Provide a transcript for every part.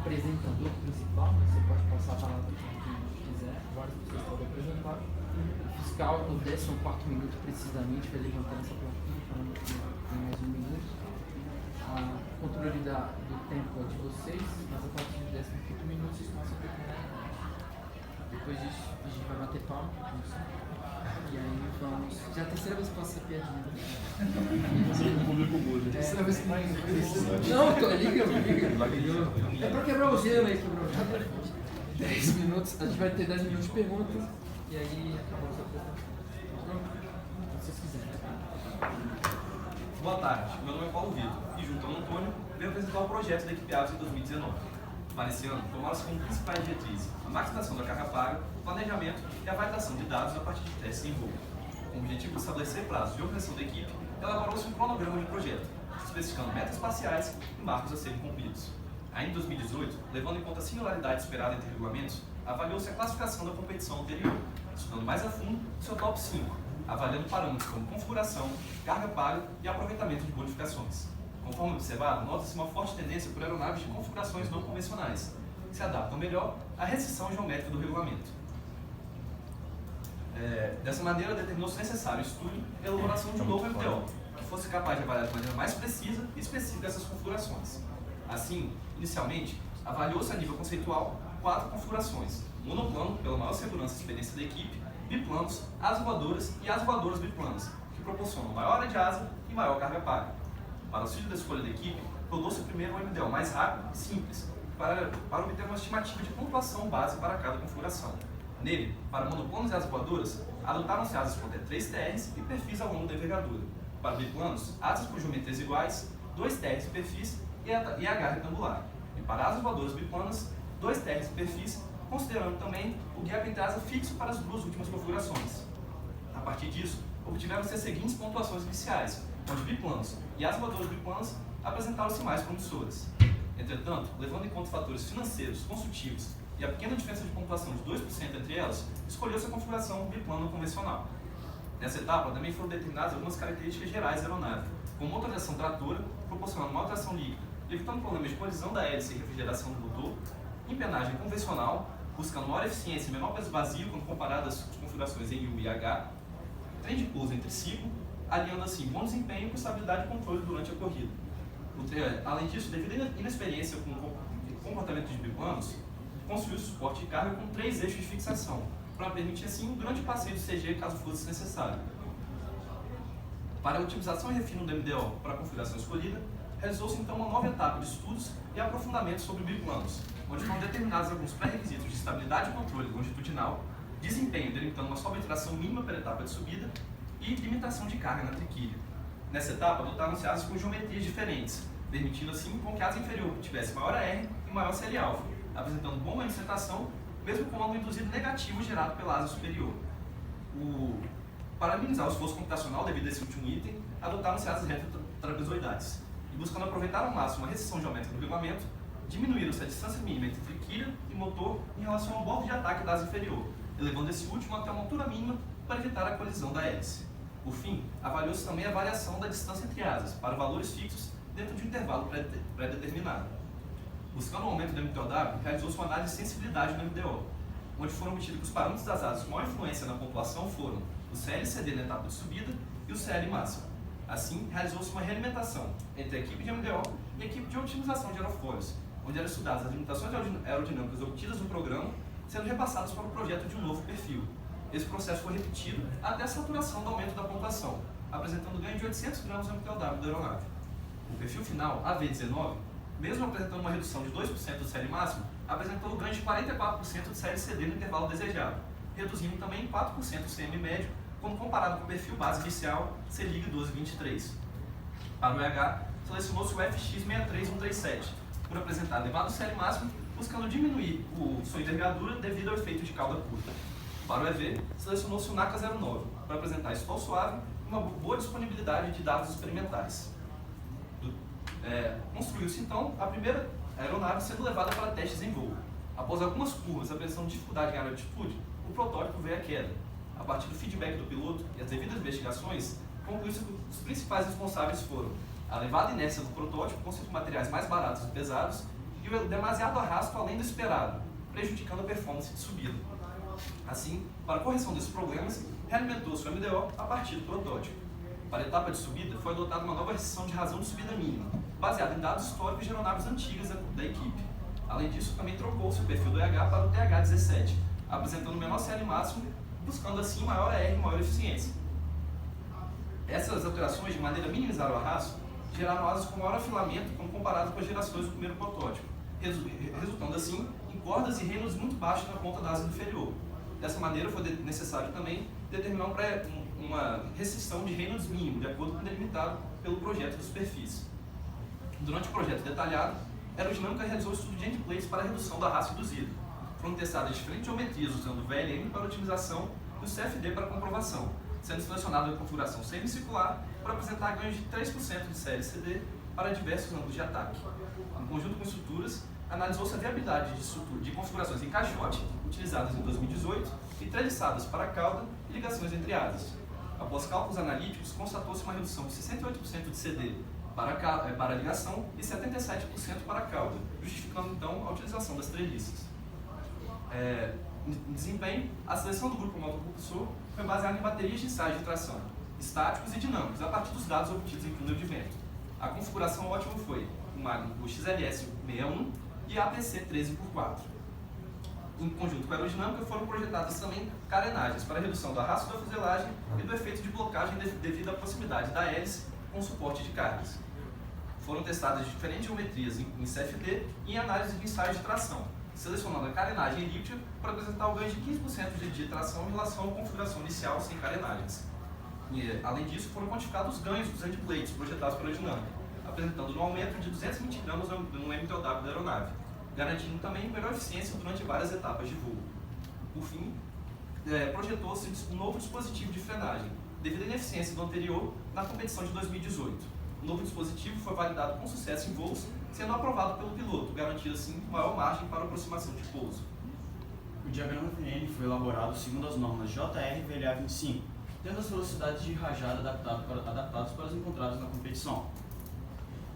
apresentador principal, né? Você pode passar a palavra para quem quiser, várias pessoas podem apresentar. O fiscal, no 14º minuto precisamente, vai levantando essa plaquinha, falando que tem mais 1 minuto. O controle do tempo é de vocês, mas a partir do 15º minuto vocês passam a preparar. Depois disso, a gente vai bater palma, e aí vamos. Já é a terceira vez que eu faço essa piadinha. O público muda. Terceira vez que não, liga. É pra quebrar o gelo aí, quebrar o gelo. 10 minutos, a gente vai ter 10 minutos de perguntas, e aí acabamos a apresentação. Se vocês quiserem. Boa tarde, meu nome é Paulo Vitor e, junto ao Antônio, venho apresentar o projeto da equipe Aves em 2019. Para esse ano, tomaram-se como principais diretrizes a maximização da carga paga, o planejamento e a validação de dados a partir de testes em voo. Com o objetivo de estabelecer prazos de organização da equipe, elaborou-se um cronograma de projeto, especificando metas parciais e marcos a serem cumpridos. Ainda em 2018, levando em conta a similaridade esperada entre regulamentos, avaliou-se a classificação da competição anterior, estudando mais a fundo o seu top 5, avaliando parâmetros como configuração, carga paga e aproveitamento de bonificações. Conforme observado, nota-se uma forte tendência por aeronaves de configurações não convencionais, que se adaptam melhor à restrição geométrica do regulamento. Dessa maneira, determinou-se necessário estudo e elaboração de um novo MTO, que fosse capaz de avaliar de maneira mais precisa e específica essas configurações. Assim, inicialmente, avaliou-se a nível conceitual 4 configurações: monoplano, pela maior segurança e experiência da equipe, biplanos, asas voadoras e asas voadoras biplanas, que proporcionam maior área de asa e maior carga paga. Para o auxílio da escolha da equipe, rodou-se primeiro um MDO mais rápido e simples, para obter uma estimativa de pontuação base para cada configuração. Nele, para monoplanos e asas voadoras, adotaram-se asas com até 3 TRs e perfis ao longo da envergadura. Para biplanos, asas com geometrias iguais, 2 TRs e perfis e H retangular. E para asas voadoras biplanas, 2 TRs e perfis, considerando também o gap entre asa fixo para as 2 últimas configurações. A partir disso, obtiveram-se as seguintes pontuações iniciais, onde biplanos e asas voadoras biplanas apresentaram-se mais promissoras. Entretanto, levando em conta fatores financeiros, construtivos e a pequena diferença de pontuação de 2% entre elas, escolheu-se a configuração biplano convencional. Nessa etapa, também foram determinadas algumas características gerais da aeronave, como motorização tratora, proporcionando uma tração líquida, evitando problemas de colisão da hélice e refrigeração do motor, empenagem convencional, buscando maior eficiência e menor peso vazio quando comparadas com configurações em U e H, trem de pouso entre ciclo, alinhando assim bom desempenho com estabilidade e controle durante a corrida. Além disso, devido à inexperiência com o comportamento de biplanos, construiu suporte de carga com 3 eixos de fixação, para permitir assim um grande passeio de CG caso fosse necessário. Para a otimização e refino do MDO para a configuração escolhida, realizou-se então uma nova etapa de estudos e aprofundamento sobre biplanos, onde foram determinados alguns pré-requisitos de estabilidade e controle longitudinal, desempenho delimitando uma sobretração mínima pela etapa de subida e limitação de carga na triquilha. Nessa etapa, adotaram-se asas com geometrias diferentes, permitindo assim com que a asa inferior tivesse maior AR e maior CL-alfa, apresentando bom ganho de sustentação, mesmo com ângulo induzido negativo gerado pela asa superior. Para minimizar o esforço computacional devido a esse último item, adotaram-se asas retrotrapezoidais. E buscando aproveitar ao máximo a restrição geométrica do regulamento, diminuíram-se a distância mínima entre triquilha e motor em relação ao bordo de ataque da asa inferior, elevando esse último até uma altura mínima para evitar a colisão da hélice. Por fim, avaliou-se também a variação da distância entre asas para valores fixos dentro de um intervalo pré-determinado. Buscando o aumento do MTOW, realizou-se uma análise de sensibilidade no MDO, onde foram obtidos que os parâmetros das asas com maior influência na pontuação foram o CL-CD na etapa de subida e o CL máximo. Assim, realizou-se uma realimentação entre a equipe de MDO e a equipe de otimização de aerofólios, onde eram estudadas as limitações aerodinâmicas obtidas no programa, sendo repassadas para o projeto de um novo perfil. Esse processo foi repetido até a saturação do aumento da pontuação, apresentando ganho de 800 gramas no MTOW da aeronave. O perfil final, AV19, mesmo apresentando uma redução de 2% do CL máximo, apresentou ganho de 44% do CL-CD no intervalo desejado, reduzindo também 4% o CM médio, quando comparado com o perfil base inicial CLIG 1223. Para o EH, selecionou-se o FX63137, por apresentar elevado CL máximo, buscando diminuir sua envergadura devido ao efeito de cauda curta. Para o EV, selecionou-se o NACA 09, para apresentar stall suave e uma boa disponibilidade de dados experimentais. Construiu-se então a primeira aeronave sendo levada para testes em voo. Após algumas curvas apresentando dificuldade em altitude, o protótipo veio à queda. A partir do feedback do piloto e as devidas investigações, concluiu-se que os principais responsáveis foram a elevada inércia do protótipo, com seus materiais mais baratos e pesados, e o demasiado arrasto além do esperado, prejudicando a performance de subida. Assim, para a correção desses problemas, realimentou-se o MDO a partir do protótipo. Para a etapa de subida, foi adotada uma nova restrição de razão de subida mínima, baseada em dados históricos de aeronaves antigas da equipe. Além disso, também trocou-se o perfil do EH para o TH17, apresentando o menor CL máximo, buscando assim maior AR e maior eficiência. Essas alterações, de maneira a minimizar o arrasto, geraram asas com maior afilamento quando comparado com as gerações do primeiro protótipo, resultando assim em cordas e reinos muito baixos na ponta da asa inferior. Dessa maneira, foi necessário também determinar uma restrição de Reynolds mínimo, de acordo com o delimitado pelo projeto de superfície. Durante o projeto detalhado, a aerodinâmica realizou o estudo de endplates para a redução do arrasto induzido. Foram testadas diferentes geometrias usando o VLM para otimização e o CFD para comprovação, sendo selecionada a configuração semicircular para apresentar ganhos de 3% de CLCD para diversos ângulos de ataque. Em conjunto com estruturas, analisou-se a viabilidade de configurações em caixote, utilizadas em 2018, e treliçadas para cauda e ligações entre asas. Após cálculos analíticos, constatou-se uma redução de 68% de CD para a ligação e 77% para a cauda, justificando então a utilização das treliças. Em desempenho, a seleção do grupo motopropulsor foi baseada em baterias de ensaios de tração, estáticos e dinâmicos, a partir dos dados obtidos em túnel de vento. A configuração ótima foi o XLS 61 e a APC 13x4. Em conjunto com a aerodinâmica, foram projetadas também carenagens para a redução do arrasto da fuselagem e do efeito de blocagem devido à proximidade da hélice com suporte de cargas. Foram testadas diferentes geometrias em CFD e em análise de ensaios de tração, selecionando a carenagem elíptica para apresentar o ganho de 15% de tração em relação à configuração inicial sem carenagens. E, além disso, foram quantificados os ganhos dos endplates projetados pela aerodinâmica, apresentando um aumento de 220 gramas no MTOW da aeronave, garantindo também melhor eficiência durante várias etapas de voo. Por fim, projetou-se um novo dispositivo de frenagem, devido à ineficiência do anterior na competição de 2018. O novo dispositivo foi validado com sucesso em voos, sendo aprovado pelo piloto, garantindo assim maior margem para a aproximação de pouso. O diagrama VN foi elaborado segundo as normas JR VLA 25, tendo as velocidades de rajada adaptadas para as encontradas na competição.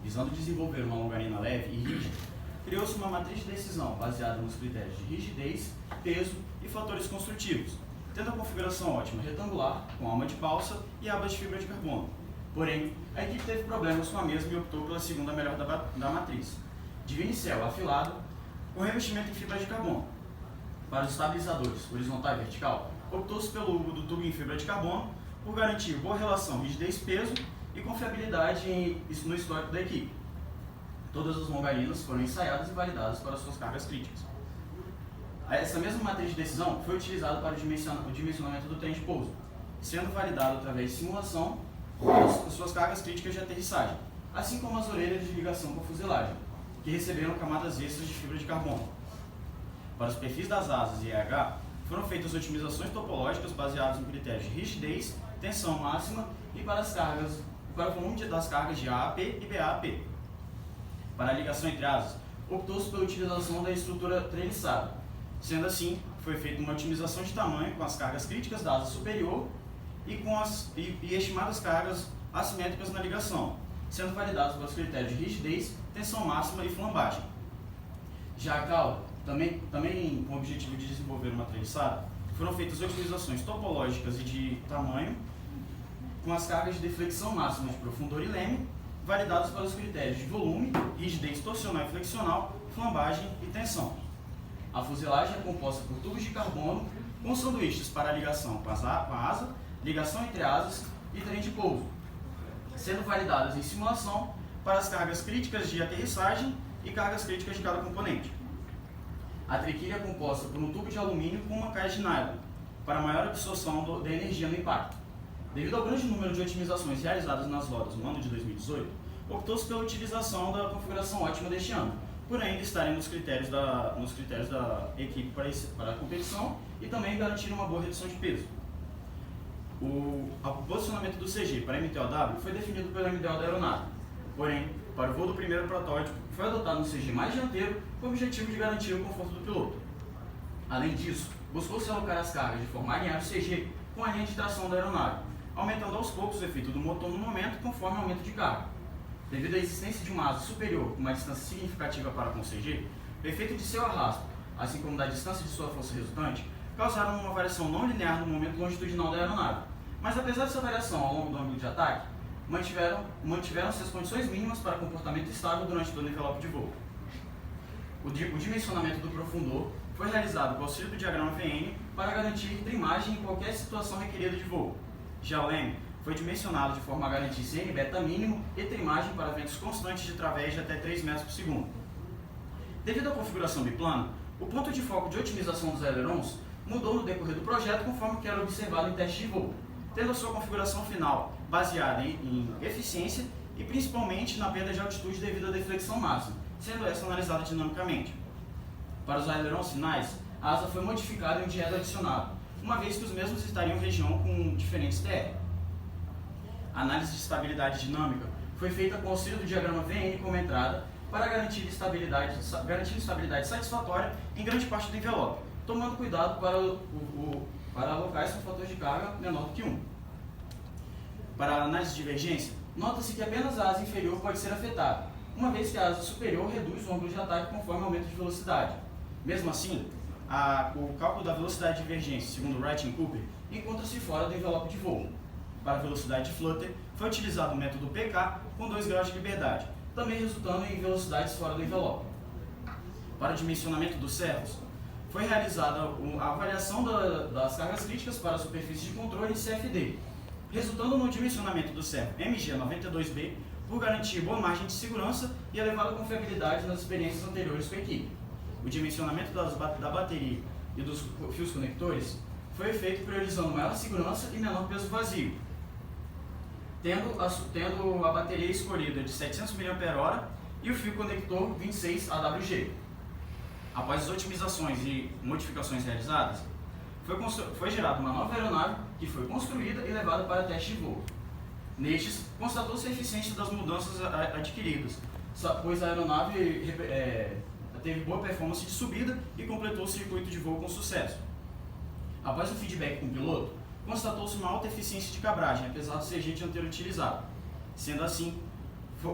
Visando desenvolver uma longarina leve e rígida, criou-se uma matriz de decisão baseada nos critérios de rigidez, peso e fatores construtivos, tendo a configuração ótima retangular, com alma de balsa e abas de fibra de carbono. Porém, a equipe teve problemas com a mesma e optou pela segunda melhor da matriz, de vinicel afilado, com revestimento em fibra de carbono. Para os estabilizadores horizontal e vertical, optou-se pelo uso do tubo em fibra de carbono, por garantir boa relação rigidez-peso e confiabilidade no histórico da equipe. Todas as longarinas foram ensaiadas e validadas para suas cargas críticas. Essa mesma matriz de decisão foi utilizada para o dimensionamento do trem de pouso, sendo validado através de simulação para suas cargas críticas de aterrissagem, assim como as orelhas de ligação com a fuselagem, que receberam camadas extras de fibra de carbono. Para os perfis das asas e EH, foram feitas otimizações topológicas baseadas em critérios de rigidez, tensão máxima e para o volume das cargas de AAP e BAP. Para a ligação entre asas, optou-se pela utilização da estrutura treliçada. Sendo assim, foi feita uma otimização de tamanho com as cargas críticas da asa superior e com estimadas cargas assimétricas na ligação, sendo validados pelos critérios de rigidez, tensão máxima e flambagem. Já a cauda, também com o objetivo de desenvolver uma treliçada, foram feitas otimizações topológicas e de tamanho com as cargas de deflexão máxima de profundor e leme, validados pelos critérios de volume, rigidez torsional e flexional, flambagem e tensão. A fuselagem é composta por tubos de carbono com sanduíches para ligação com a asa, ligação entre asas e trem de pouso, sendo validadas em simulação para as cargas críticas de aterrissagem e cargas críticas de cada componente. A triquilha é composta por um tubo de alumínio com uma caixa de nylon, para maior absorção da energia no impacto. Devido ao grande número de otimizações realizadas nas rodas no ano de 2018, optou-se pela utilização da configuração ótima deste ano, por ainda estarem nos critérios da equipe para a competição e também garantir uma boa redução de peso. O posicionamento do CG para MTOW foi definido pelo MDO da aeronave, porém, para o voo do primeiro protótipo, foi adotado um CG mais dianteiro com o objetivo de garantir o conforto do piloto. Além disso, buscou-se alocar as cargas de forma alinhada o CG com a linha de tração da aeronave, aumentando aos poucos o efeito do motor no momento conforme o aumento de carga. devido à existência de uma asa superior com uma distância significativa para com o CG, o efeito de seu arrasto, assim como da distância de sua força resultante, causaram uma variação não linear no momento longitudinal da aeronave. Mas apesar dessa variação ao longo do ângulo de ataque, mantiveram-se as condições mínimas para comportamento estável durante todo o envelope de voo. O dimensionamento do profundor foi realizado com auxílio do diagrama VN para garantir trimagem em qualquer situação requerida de voo. Já o M foi dimensionado de forma a garantir CN beta mínimo e trimagem para ventos constantes de través de até 3 metros por segundo. Devido à configuração biplana, o ponto de foco de otimização dos ailerons mudou no decorrer do projeto conforme que era observado em teste de voo, tendo a sua configuração final baseada em eficiência e principalmente na perda de altitude devido à deflexão máxima, sendo essa analisada dinamicamente. Para os ailerons finais, a asa foi modificada e um diesel adicionado, uma vez que os mesmos estariam em região com diferentes TR. A análise de estabilidade dinâmica foi feita com auxílio do diagrama VN como entrada para garantir estabilidade satisfatória em grande parte do envelope, tomando cuidado para locais com fator de carga menor do que 1. Para a análise de divergência, nota-se que apenas a asa inferior pode ser afetada, uma vez que a asa superior reduz o ângulo de ataque conforme o aumento de velocidade. Mesmo assim, o cálculo da velocidade de divergência, segundo Wright e Cooper, encontra-se fora do envelope de voo. Para a velocidade de flutter, foi utilizado o método PK com 2 graus de liberdade, também resultando em velocidades fora do envelope. Para o dimensionamento dos servos, foi realizada a avaliação das cargas críticas para a superfície de controle em CFD, resultando no dimensionamento do servo MG92B por garantir boa margem de segurança e elevada confiabilidade nas experiências anteriores com a equipe. O dimensionamento da bateria e dos fios conectores foi feito priorizando maior segurança e menor peso vazio, tendo a bateria escolhida de 700 mAh e o fio conector 26 AWG. Após as otimizações e modificações realizadas, foi gerada uma nova aeronave que foi construída e levada para teste de voo. Nestes, constatou-se a eficiência das mudanças adquiridas, pois a aeronave teve boa performance de subida e completou o circuito de voo com sucesso. Após o feedback com o piloto, constatou-se uma alta eficiência de cabragem, apesar do CG dianteiro utilizado. Sendo assim,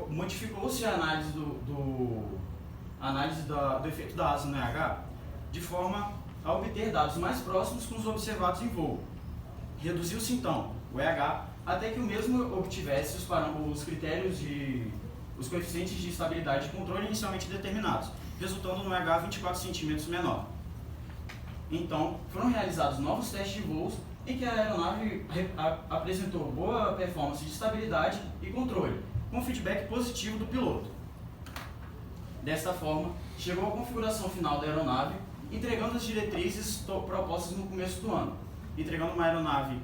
modificou-se a análise do efeito da asa no EH, de forma a obter dados mais próximos com os observados em voo. Reduziu-se então o EH até que o mesmo obtivesse os coeficientes de estabilidade de controle inicialmente determinados, resultando no EH 24 cm menor. Então, foram realizados novos testes de voos em que a aeronave apresentou boa performance de estabilidade e controle, com feedback positivo do piloto. Desta forma, chegou à configuração final da aeronave, entregando as diretrizes propostas no começo do ano, entregando uma aeronave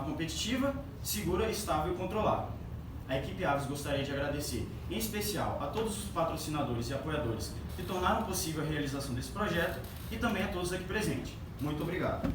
competitiva, segura, estável e controlada. A equipe Aves gostaria de agradecer, em especial, a todos os patrocinadores e apoiadores que tornaram possível a realização desse projeto e também a todos aqui presentes. Muito obrigado.